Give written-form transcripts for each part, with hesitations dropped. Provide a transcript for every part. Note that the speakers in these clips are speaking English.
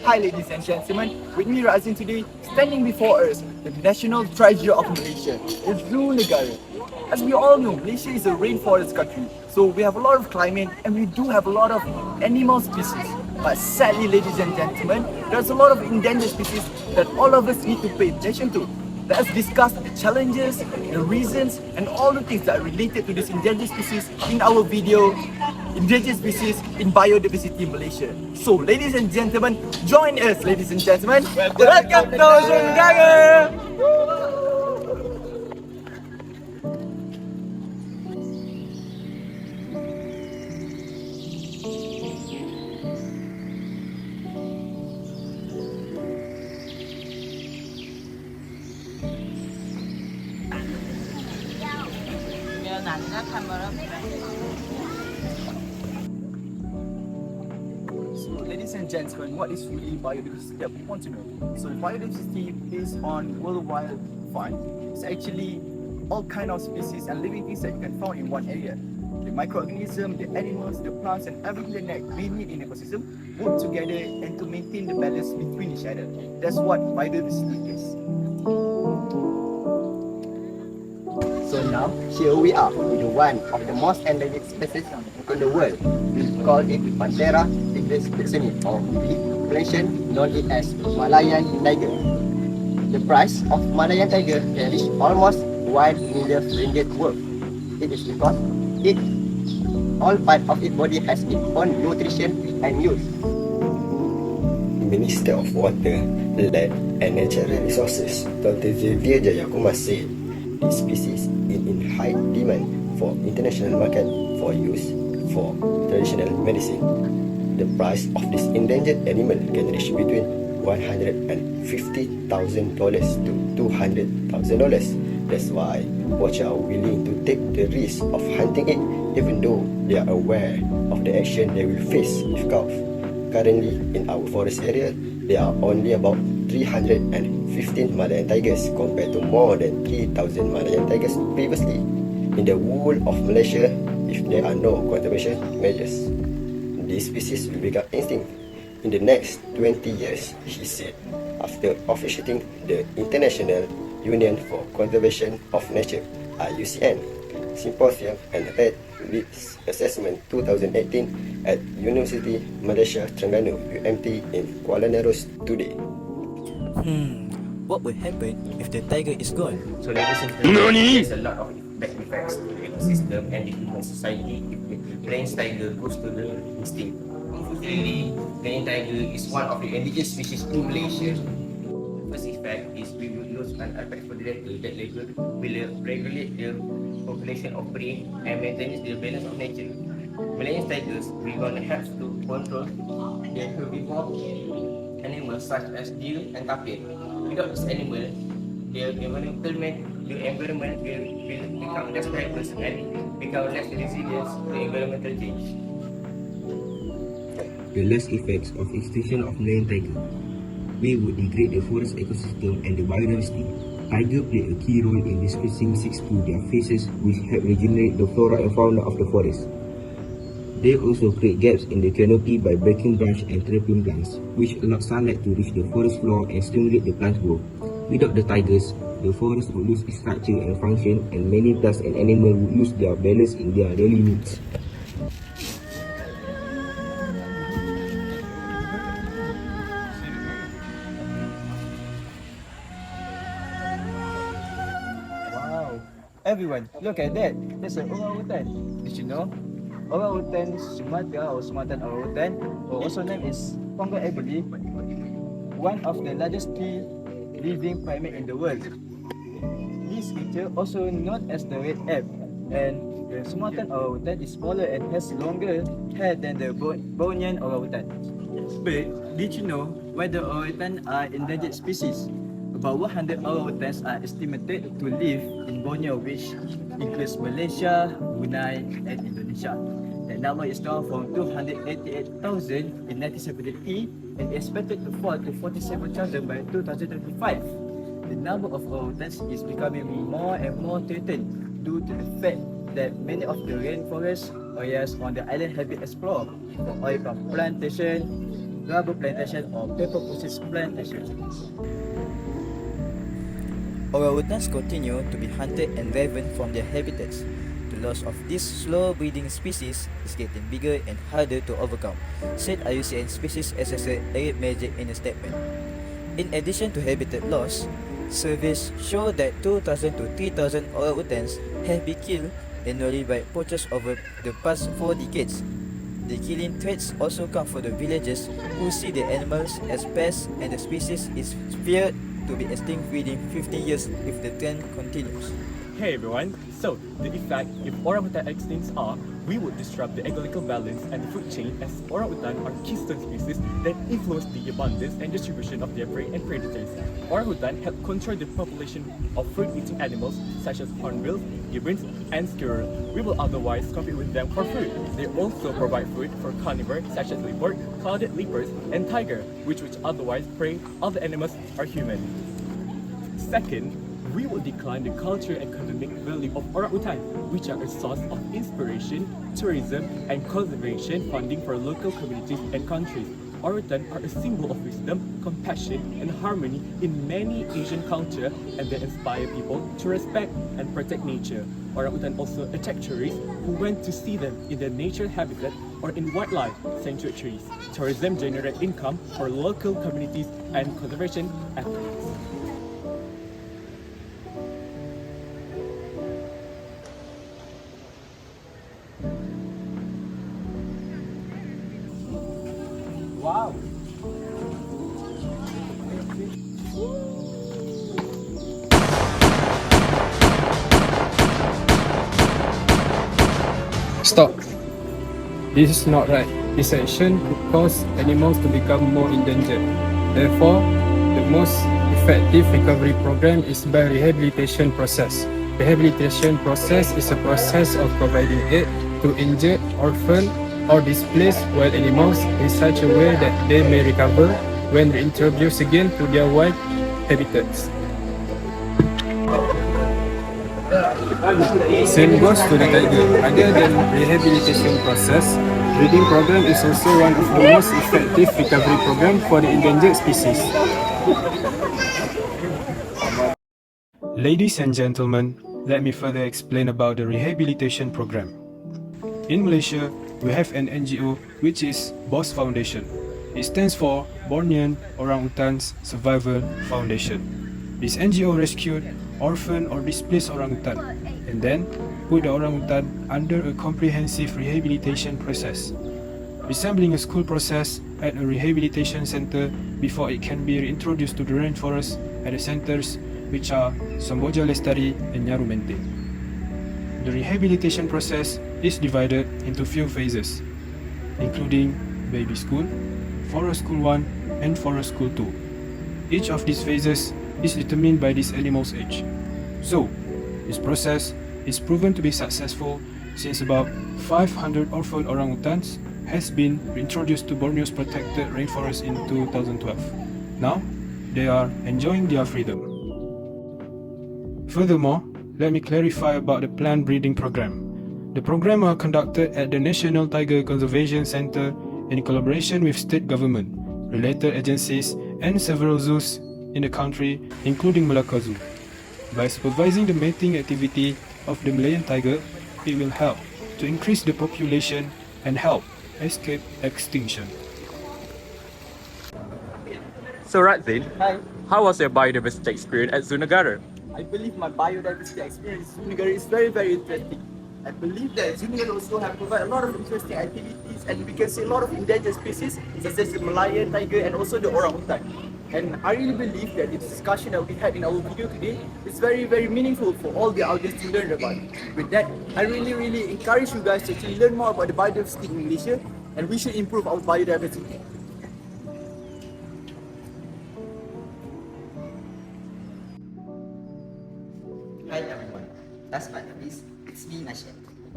Hi ladies and gentlemen, with me rising today, standing before us, the national treasure of Malaysia, the Zoo Negara. As we all know, Malaysia is a rainforest country, so we have a lot of climate and we do have a lot of animal species. But sadly ladies and gentlemen, there's a lot of endangered species that all of us need to pay attention to. Let's discuss the challenges, the reasons, and all the things that are related to this endangered species in our video, Endangered Species in Biodiversity Malaysia. So, ladies and gentlemen, join us, ladies and gentlemen. Welcome to Orang Utan. So, ladies and gentlemen, what is really biodiversity that we want to know? So, biodiversity based on Worldwide Fund is actually all kind of species and living things that you can find in one area. The microorganisms, the animals, the plants, and everything that we need in the ecosystem work together and to maintain the balance between each other. That's what biodiversity is. So now, here we are with one of the most endangered species in the world. We call it Panthera tigrisdexeni, or in Malaysian known it as Malayan Tiger. The price of Malayan Tiger can reach almost 1 million ringgit worth. It is because all part of its body has its own nutrition and use. Minister of Water, Land and Natural Resources, Dr. Xavier Jayakumar said this species is in high demand for international market for use for traditional medicine. The price of this endangered animal can reach between $150,000 to $200,000. That's why watchers are willing to take the risk of hunting it, even though they are aware of the action they will face if caught. Currently, in our forest area, there are only about 315 Malayan tigers compared to more than 3,000 Malayan tigers previously in the whole of Malaysia if there are no conservation measures. This species will become extinct in the next 20 years, he said, after officiating the International Union for Conservation of Nature (IUCN) Symposium and Red List Assessment 2018 at University Malaysia Terengganu UMT in Kuala Nerus today. What will happen if the tiger is gone? So ladies and gentlemen, there's a lot of bad effects to the ecosystem and the human society if the Malayan tiger goes to the extinct. Unfortunately, Malayan tiger is one of the endangered species in Malaysia. The first effect is we will lose an apex predator that will regulate the population of prey and maintain the balance of nature. Malayan tigers will gonna have to control the herbivore animals such as deer and tapir. Without this animal, the environment will become less diverse and become less resilient to environmental change. The last effects of extinction of Malayan tiger. We would degrade the forest ecosystem and the biodiversity. Tiger play a key role in dispersing seeds to their faces, which help regenerate the flora and fauna of the forest. They also create gaps in the canopy by breaking branch and trapping plants, which allow sunlight to reach the forest floor and stimulate the plant growth. Without the tigers, the forest would lose its structure and function, and many plants and animals would lose their balance in their daily needs. Wow! Everyone, look at that. There's an Orang Utan. Did you know? Orang Utan Sumatra or Sumatran Orang Utan, or also named as Pongo Eboli, one of the largest tree living primate in the world. This creature, also known as the red ape, and the Sumatran Orang Utan is smaller and has longer hair than the Bornean Orang Utan. But did you know whether Orang Utan are endangered species? About 100 Orang Utans are estimated to live in Borneo, which includes Malaysia, Brunei, and Indonesia. The number is down from 288,000 in 1973 and expected to fall to 47,000 by 2025. The number of Orang Utans is becoming more and more threatened due to the fact that many of the rainforest areas on the island have been explored for oil palm plantation, rubber plantation or paper process plantation. Orang Utans continue to be hunted and driven from their habitats. The loss of this slow-breeding species is getting bigger and harder to overcome, said IUCN Species Assessor Eric Magic in a statement. In addition to habitat loss, surveys show that 2,000 to 3,000 orang utans have been killed annually by poachers over the past 4 decades. The killing threats also come from the villagers who see the animals as pests, and the species is feared to be extinct within 50 years if the trend continues. Hey everyone, so the effect if orangutan extincts are, we would disrupt the ecological balance and the food chain, as orangutan are keystone species that influence the abundance and distribution of their prey and predators. Orangutan help control the population of fruit-eating animals such as hornbills, gibbons, and squirrels. We will otherwise compete with them for food. They also provide food for carnivores such as leopard, clouded leopards, and tiger, which otherwise prey other animals or human. Second, we will decline the cultural and economic value of orangutan, which are a source of inspiration, tourism, and conservation funding for local communities and countries. Orangutan are a symbol of wisdom, compassion, and harmony in many Asian cultures, and they inspire people to respect and protect nature. Orangutan also attract tourists who went to see them in their natural habitat or in wildlife sanctuaries. Tourism generates income for local communities and conservation efforts. Wow! Stop. This is not right. This action could cause animals to become more endangered. Therefore, the most effective recovery program is by rehabilitation process. Rehabilitation process is a process of providing aid to injured, orphaned, or displaced wild animals in such a way that they may recover when reintroduced again to their wild habitats. Same goes to the tiger. Other than rehabilitation process, breeding program is also one of the most effective recovery program for the endangered species. Ladies and gentlemen, let me further explain about the rehabilitation program. In Malaysia, we have an NGO which is BOS Foundation. It stands for Bornean Orang Utans Survival Foundation. This NGO rescued orphan or displaced orangutan and then put the orangutan under a comprehensive rehabilitation process, resembling a school process at a rehabilitation center before it can be reintroduced to the rainforest at the centers which are Samboja Lestari and Nyaru Mente. The rehabilitation process is divided into few phases, including baby school, forest school 1 and forest school 2. Each of these phases is determined by this animal's age. So, this process is proven to be successful since about 500 orphaned orangutans has been reintroduced to Borneo's protected rainforest in 2012. Now, they are enjoying their freedom. Furthermore, let me clarify about the planned breeding program. The program are conducted at the National Tiger Conservation Center in collaboration with state government, related agencies, and several zoos in the country, including Malacca Zoo. By supervising the mating activity of the Malayan tiger, it will help to increase the population and help escape extinction. So Radzin, Hi. how was your biodiversity experience at Zoo Negara? I believe my biodiversity experience in Zoo Negara is very, very interesting. I believe that Zoo Negara also have provided a lot of interesting activities, and we can see a lot of endangered species such as the Malayan tiger and also the Orang Utan. And I really believe that the discussion that we had in our video today is very, very meaningful for all the audience to learn about. With that, I really encourage you guys to actually learn more about the biodiversity in Malaysia, and we should improve our biodiversity. Hi everyone. Last but not least, it's me Nashed.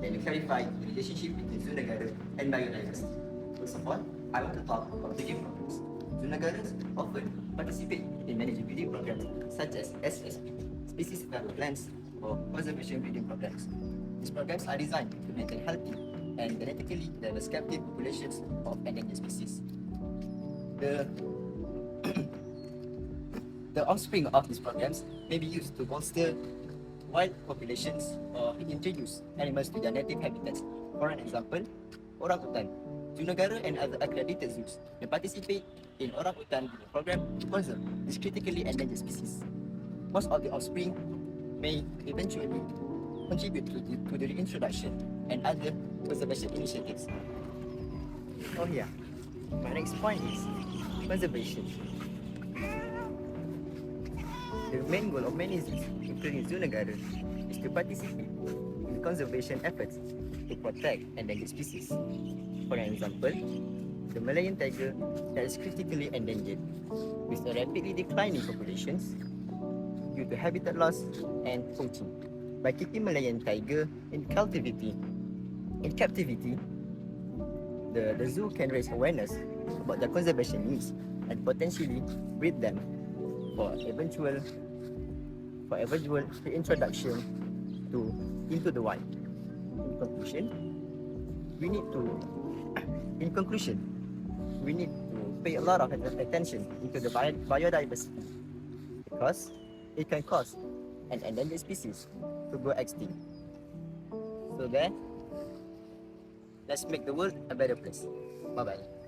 Let me clarify the relationship between Zoo Negara and biodiversity. First of all, I want to talk about breeding programs. Zoo Negaras often participate in managing breeding programs such as SSP, Species Survival Plans, or Conservation Breeding Programs. These programs are designed to maintain healthy and genetically diverse captive populations of endangered species. The the offspring of these programs may be used to bolster wild populations or introduce animals to their native habitats. For an example, Orang Utan, zoo negara and other accredited zoos may participate in Orang Utan program to conserve this critically endangered species. Most of the offspring may eventually contribute to the reintroduction and other conservation initiatives. Oh yeah, my next point is conservation. The main goal of many zoos, including zoo negara, is to participate in conservation efforts to protect endangered species. For example, the Malayan tiger that is critically endangered with a rapidly declining populations due to habitat loss and poaching. By keeping Malayan tiger in captivity, the zoo can raise awareness about their conservation needs and potentially breed them for eventual reintroduction into the wild. In conclusion, we need to pay a lot of attention into the biodiversity because it can cause an endangered species to go extinct. So let's make the world a better place. Bye bye.